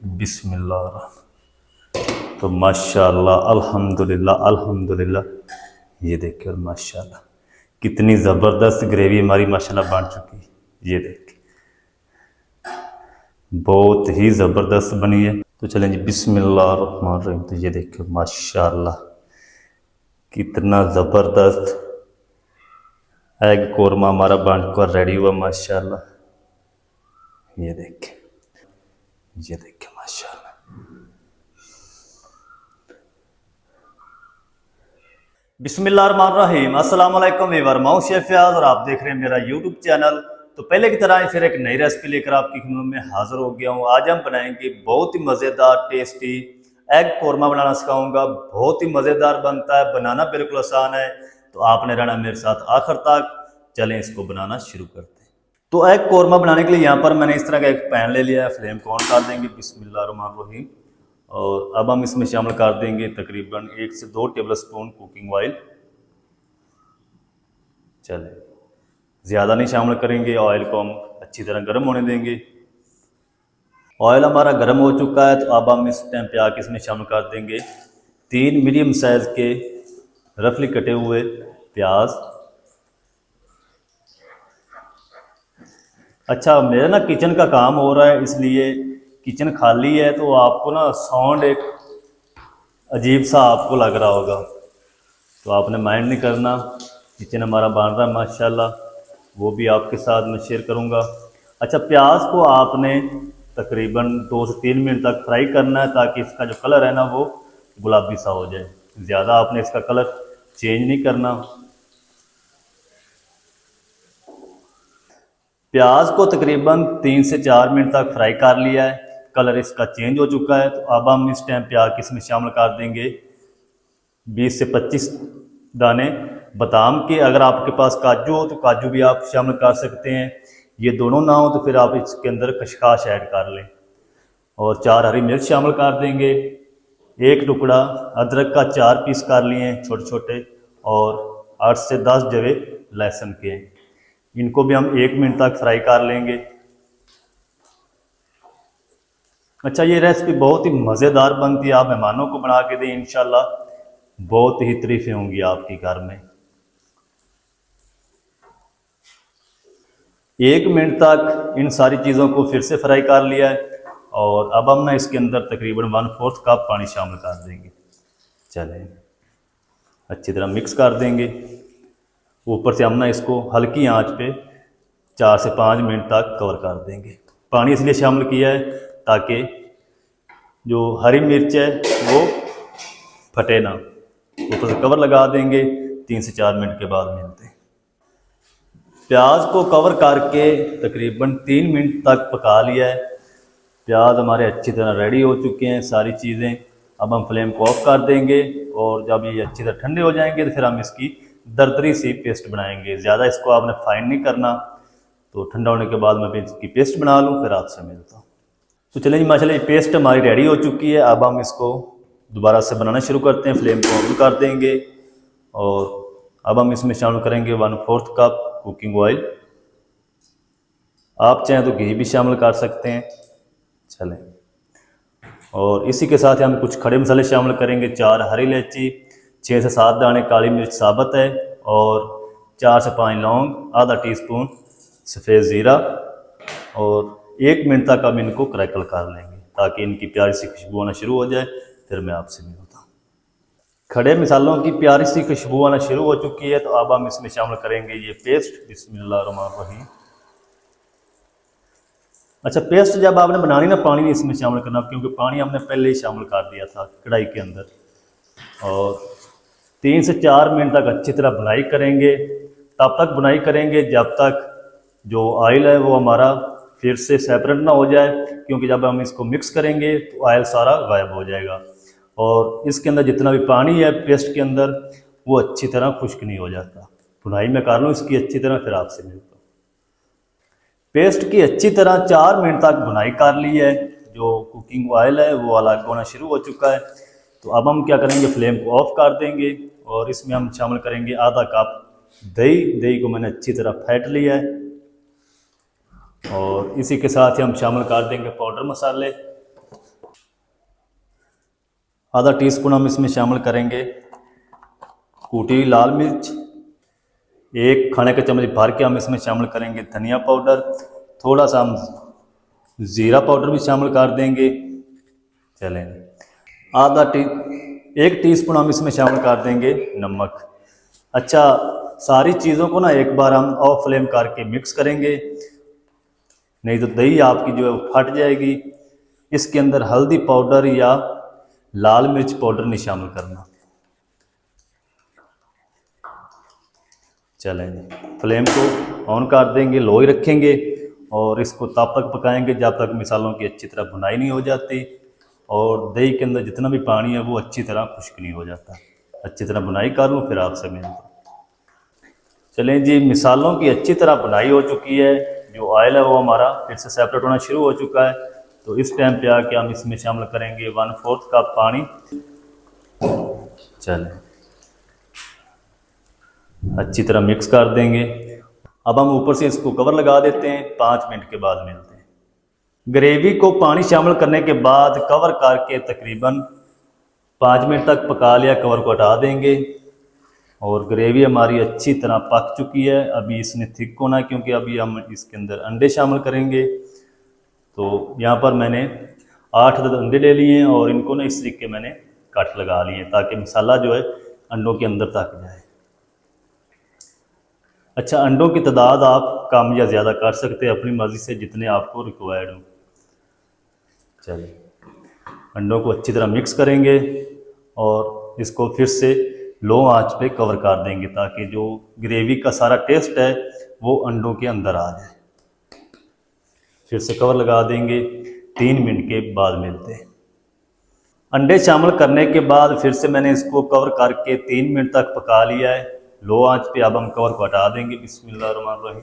बिस्मिल्लाह। तो माशाल्लाह अल्हम्दुलिल्लाह अल्हम्दुलिल्लाह, ये देखिए माशाल्लाह कितनी ज़बरदस्त ग्रेवी हमारी माशाल्लाह बन चुकी है। ये देखिए बहुत ही ज़बरदस्त बनी है। तो चलें जी, बिस्मिल्लाह रहमान रहीम। तो ये देखिए माशाल्लाह कितना ज़बरदस्त एग कोरमा हमारा बनकर रेडी हुआ माशाल्लाह। ये देखिए, ये देखिए माशाल्लाह। बिस्मिल्लाहिर्रहमानिर्रहीम। अस्सलाम वालेकुम वीवर, मैं शेफ फयाज और आप देख रहे हैं मेरा यूट्यूब चैनल। तो पहले की तरह फिर एक नई रेसिपी लेकर आपकी खिदमत में हाजिर हो गया हूँ। आज हम बनाएंगे बहुत ही मज़ेदार टेस्टी एग कोरमा बनाना सिखाऊंगा। बहुत ही मज़ेदार बनता है, बनाना बिल्कुल आसान है। तो आपने रहना मेरे साथ आखिर तक। चलें इसको बनाना शुरू करते हैं। तो एग कोरमा बनाने के लिए यहाँ पर मैंने इस तरह का एक पैन ले लिया है। फ्लेम को ऑन कर देंगे, बिस्मिल्लाहिर्रहमानिर्रहीम। और अब हम इसमें शामिल कर देंगे तकरीबन 1 से 2 टेबल स्पून कुकिंग ऑयल। चलें, ज़्यादा नहीं शामिल करेंगे। ऑयल को हम अच्छी तरह गर्म होने देंगे। ऑयल हमारा गर्म हो चुका है। तो अब हम इस टाइम पे आके इसमें शामिल कर देंगे 3 मीडियम साइज़ के रफली कटे हुए प्याज। अच्छा, मेरा ना किचन का काम हो रहा है, इसलिए किचन खाली है तो आपको ना साउंड एक अजीब सा आपको लग रहा होगा, तो आपने माइंड नहीं करना। किचन हमारा बन रहा है माशाल्लाह, वो भी आपके साथ मैं शेयर करूँगा। अच्छा, प्याज को आपने तकरीबन 2 से 3 मिनट तक फ्राई करना है, ताकि इसका जो कलर है ना वो गुलाबी सा हो जाए। ज़्यादा आपने इसका कलर चेंज नहीं करना। प्याज को तकरीबन 3 से 4 मिनट तक फ्राई कर लिया है। कलर इसका चेंज हो चुका है। तो अब हम इस टाइम पे आके इसमें शामिल कर देंगे 20 से 25 दाने बादाम के। अगर आपके पास काजू हो तो काजू भी आप शामिल कर सकते हैं। ये दोनों ना हो तो फिर आप इसके अंदर खशखाश ऐड कर लें। और 4 हरी मिर्च शामिल कर देंगे। 1 टुकड़ा अदरक का 4 पीस कर लिए हैं छोटे छोटे। और 8 से 10 जवे लहसुन के। इनको भी हम 1 मिनट तक फ्राई कर लेंगे। अच्छा, ये रेसिपी बहुत ही मज़ेदार बनती है। आप मेहमानों को बना के दें, इंशाल्लाह बहुत ही तारीफें होंगी आपके घर में। 1 मिनट तक इन सारी चीज़ों को फिर से फ्राई कर लिया है। और अब हम ना इसके अंदर तकरीबन 1/4 कप पानी शामिल कर देंगे। चलें, अच्छी तरह मिक्स कर देंगे। ऊपर से हम ना इसको हल्की आंच पे 4 से 5 मिनट तक कवर कर देंगे। पानी इसलिए शामिल किया है ताकि जो हरी मिर्च है वो फटे ना। ऊपर से कवर लगा देंगे। 3 से 4 मिनट के बाद मिलते हैं। प्याज को कवर करके तकरीबन 3 मिनट तक पका लिया है। प्याज हमारे अच्छी तरह रेडी हो चुके हैं सारी चीज़ें। अब हम फ्लेम को ऑफ कर देंगे। और जब ये अच्छी तरह ठंडे हो जाएंगे तो फिर हम इसकी दरदरी सी पेस्ट बनाएंगे। ज़्यादा इसको आपने फाइन नहीं करना। तो ठंडा होने के बाद मैं इसकी पेस्ट बना लूँ, फिर आपसे मिलता हूँ। तो चलें जी, माशाल्लाह ये पेस्ट हमारी रेडी हो चुकी है। अब हम इसको दोबारा से बनाना शुरू करते हैं। फ्लेम को ऑन कर देंगे। और अब हम इसमें शामिल करेंगे 1/4 कप कुकिंग ऑयल। आप चाहें तो घी भी शामिल कर सकते हैं। चलें, और इसी के साथ हम कुछ खड़े मसाले शामिल करेंगे। 4 हरी इलायची, 6 से 7 दाने काली मिर्च साबुत है, और 4 से 5 लौंग, आधा टीस्पून सफ़ेद ज़ीरा। और 1 मिनट तक हम इनको क्रैकल कर लेंगे ताकि इनकी प्यारी सी खुशबू आना शुरू हो जाए। फिर मैं आपसे मिलता हूँ। खड़े मसालों की प्यारी सी खुशबू आना शुरू हो चुकी है। तो अब हम इसमें शामिल करेंगे ये पेस्ट। बिस्मिल्लाहिर्रहमानिर्रहीम। अच्छा, पेस्ट जब आपने बनानी ना, पानी नहीं इसमें शामिल करना, क्योंकि पानी हमने पहले ही शामिल कर दिया था कढ़ाई के अंदर। और 3 से 4 मिनट तक अच्छी तरह बुनाई करेंगे। तब तक बुनाई करेंगे जब तक जो ऑयल है वो हमारा फिर से सेपरेट ना हो जाए, क्योंकि जब हम इसको मिक्स करेंगे तो ऑयल सारा गायब हो जाएगा। और इसके अंदर जितना भी पानी है पेस्ट के अंदर, वो अच्छी तरह खुश्क नहीं हो जाता। बुनाई में कर लूँ इसकी अच्छी तरह, फिर आपसे मिलता हूँ। पेस्ट की अच्छी तरह 4 मिनट तक बुनाई कर ली है। जो कुकिंग ऑयल है वो अलग होना शुरू हो चुका है। तो अब हम क्या करेंगे, फ्लेम को ऑफ कर देंगे। और इसमें हम शामिल करेंगे आधा कप दही। दही को मैंने अच्छी तरह फेंट लिया है। और इसी के साथ ही हम शामिल कर देंगे पाउडर मसाले। आधा टीस्पून हम इसमें शामिल करेंगे कूटी हुई लाल मिर्च। 1 खाने का चम्मच भर के हम इसमें शामिल करेंगे धनिया पाउडर। थोड़ा सा हम ज़ीरा पाउडर भी शामिल कर देंगे। चलें, 1 टीस्पून हम इसमें शामिल कर देंगे नमक। अच्छा, सारी चीज़ों को ना एक बार हम ऑफ फ्लेम करके मिक्स करेंगे, नहीं तो दही आपकी जो है वो फट जाएगी। इसके अंदर हल्दी पाउडर या लाल मिर्च पाउडर नहीं शामिल करना। चलें, फ्लेम को ऑन कर देंगे, लो ही रखेंगे और इसको तब तक पकाएंगे जब तक मसालों की अच्छी तरह भुनाई नहीं हो जाती और दही के अंदर जितना भी पानी है वो अच्छी तरह खुश्क नहीं हो जाता। अच्छी तरह भुनाई कर लूँ फिर आपसे मिलता हूँ। चलें जी, मसालों की अच्छी तरह भुनाई हो चुकी है। जो ऑयल है वो हमारा फिर से सेपरेट होना शुरू हो चुका है। तो इस टाइम पे आके हम इसमें शामिल करेंगे 1/4 कप पानी। चलें, अच्छी तरह मिक्स कर देंगे। अब हम ऊपर से इसको कवर लगा देते हैं, 5 मिनट के बाद मिलते हैं। ग्रेवी को पानी शामिल करने के बाद कवर करके तकरीबन 5 मिनट तक पका लिया। कवर को हटा देंगे और ग्रेवी हमारी अच्छी तरह पक चुकी है। अभी इसने थिक होना है क्योंकि अभी हम इसके अंदर अंडे शामिल करेंगे। तो यहाँ पर मैंने 8 अदद अंडे ले लिए हैं और इनको ना इस तरीके मैंने कट लगा लिए ताकि मसाला जो है अंडों के अंदर तक जाए। अच्छा, अंडों की तादाद आप कम या ज़्यादा कर सकते हैं अपनी मर्ज़ी से, जितने आपको रिक्वायर्ड हो। चलिए, अंडों को अच्छी तरह मिक्स करेंगे और इसको फिर से लो आंच पे कवर कर देंगे ताकि जो ग्रेवी का सारा टेस्ट है वो अंडों के अंदर आ जाए। फिर से कवर लगा देंगे, 3 मिनट के बाद मिलते हैं। अंडे शामिल करने के बाद फिर से मैंने इसको कवर करके 3 मिनट तक पका लिया है लो आंच पे। अब हम कवर को हटा देंगे, बिस्मिल्लाहिर्रहमानिर्रहीम।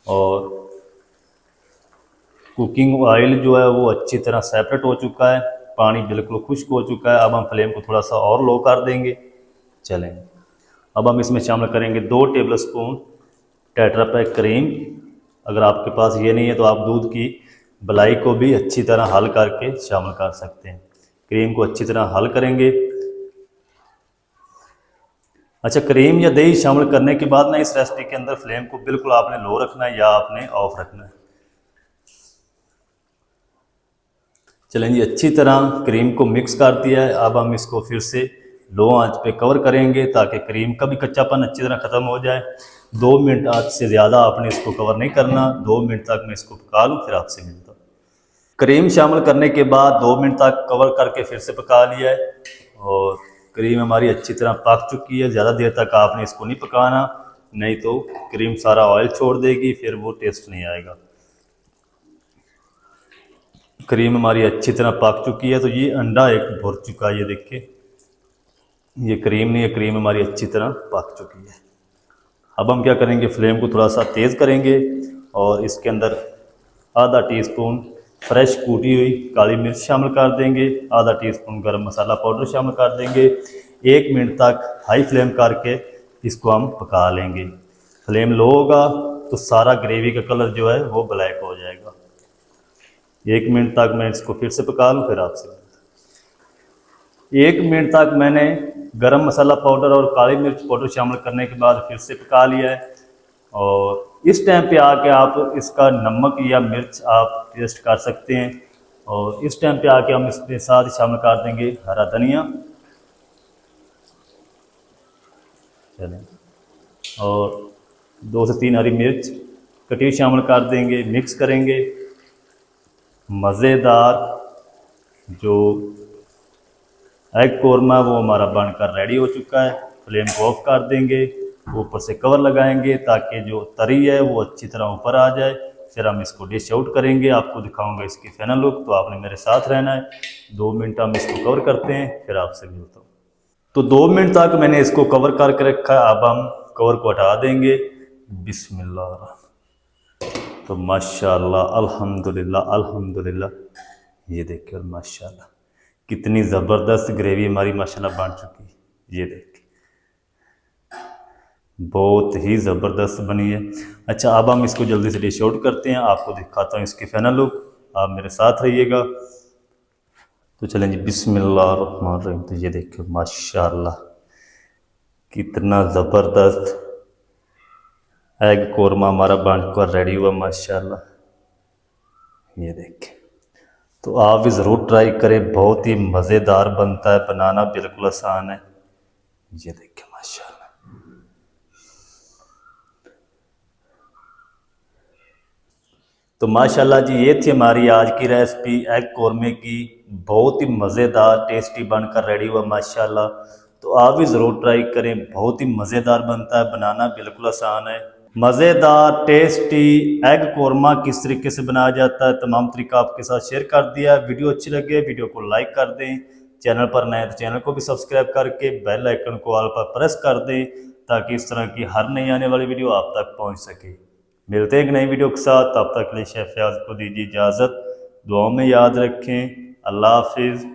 और कुकिंग ऑयल जो है वो अच्छी तरह सेपरेट हो चुका है, पानी बिल्कुल खुश्क हो चुका है। अब हम फ्लेम को थोड़ा सा और लो कर देंगे। चलें, अब हम इसमें शामिल करेंगे 2 table spoon tetra pack cream. अगर आपके पास ये नहीं है तो आप दूध की मलाई को भी अच्छी तरह हल करके शामिल कर सकते हैं। क्रीम को अच्छी तरह हल करेंगे। अच्छा, क्रीम या दही शामिल करने के बाद ना इस रेसिपी के अंदर फ्लेम को बिल्कुल आपने लो रखना है या आपने ऑफ रखना है। चलें जी, अच्छी तरह क्रीम को मिक्स कर दिया है। अब हम इसको फिर से लो आंच पे कवर करेंगे ताकि क्रीम का भी कच्चापन अच्छी तरह ख़त्म हो जाए। 2 मिनट आंच से ज़्यादा आपने इसको कवर नहीं करना। 2 मिनट तक मैं इसको पका लूँ फिर आपसे मिलता हूँ। क्रीम शामिल करने के बाद 2 मिनट तक कवर करके फिर से पका लिया है और क्रीम हमारी अच्छी तरह पक चुकी है। ज़्यादा देर तक आपने इसको नहीं पकाना, नहीं तो क्रीम सारा ऑयल छोड़ देगी, फिर वो टेस्ट नहीं आएगा। क्रीम हमारी अच्छी तरह पक चुकी है। तो ये अंडा एक भुर चुका है, ये देखिए, ये क्रीम नहीं है, क्रीम हमारी अच्छी तरह पक चुकी है। अब हम क्या करेंगे, फ्लेम को थोड़ा सा तेज़ करेंगे और इसके अंदर आधा टीस्पून फ्रेश कूटी हुई काली मिर्च शामिल कर देंगे। आधा टीस्पून गरम मसाला पाउडर शामिल कर देंगे। 1 मिनट तक हाई फ्लेम करके इसको हम पका लेंगे। फ्लेम लो होगा तो सारा ग्रेवी का कलर जो है वो ब्लैक हो जाएगा। 1 मिनट तक मैं इसको फिर से पका लूँ फिर आपसे। 1 मिनट तक मैंने गरम मसाला पाउडर और काली मिर्च पाउडर शामिल करने के बाद फिर से पका लिया है। और इस टाइम पे आके आप इसका नमक या मिर्च आप टेस्ट कर सकते हैं। और इस टाइम पे आके हम इसके साथ शामिल कर देंगे हरा धनिया। चलें, और 2 से 3 हरी मिर्च कटी शामिल कर देंगे। मिक्स करेंगे। मज़ेदार जो एग कोरमा वो हमारा बनकर रेडी हो चुका है। फ्लेम को ऑफ कर देंगे, ऊपर से कवर लगाएंगे ताकि जो तरी है वो अच्छी तरह ऊपर आ जाए। फिर हम इसको डिश आउट करेंगे, आपको दिखाऊंगा इसकी फाइनल लुक। तो आपने मेरे साथ रहना है। 2 मिनट हम इसको कवर करते हैं फिर आपसे मिलता हूँ। तो 2 मिनट तक मैंने इसको कवर करके रखा है। अब हम कवर को हटा देंगे। बिस्मिल्लाह। तो माशाल्लाह, अल्हम्दुलिल्लाह अल्हम्दुलिल्लाह, ये देखिए, और माशाल्लाह कितनी ज़बरदस्त ग्रेवी हमारी माशाल्लाह बन चुकी है। ये देखिए, बहुत ही ज़बरदस्त बनी है। अच्छा, अब हम इसको जल्दी से डिश आउट करते हैं, आपको दिखाता हूँ इसकी फाइनल लुक। आप मेरे साथ रहिएगा। तो चलें जी, बिस्मिल्लाहिर्रहमानिर्रहीम। तो ये देखो माशाल्लाह कितना ज़बरदस्त एग कोरमा हमारा बनकर रेडी हुआ माशाल्लाह। ये देखें, तो आप भी ज़रूर ट्राई करें, बहुत ही मज़ेदार बनता है, बनाना बिल्कुल आसान है। ये देखें माशाल्लाह। तो माशाल्लाह जी, ये थी हमारी आज की रेसिपी एग कोरमे की, बहुत ही मज़ेदार टेस्टी बनकर रेडी हुआ माशाल्लाह। तो आप भी ज़रूर ट्राई करें, बहुत ही मज़ेदार बनता है, बनाना बिल्कुल आसान है। मज़ेदार टेस्टी एग कोरमा किस तरीके से बनाया जाता है, तमाम तरीका आपके साथ शेयर कर दिया। वीडियो अच्छी लगे वीडियो को लाइक कर दें, चैनल पर नए तो चैनल को भी सब्सक्राइब करके बेल आइकन को ऑल पर प्रेस कर दें, ताकि इस तरह की हर नई आने वाली वीडियो आप तक पहुंच सके। मिलते हैं एक नई वीडियो के साथ, तब तक के लिए शेफ फयाज को दीजिए इजाज़त। दुआओं में याद रखें। अल्लाह हाफिज़।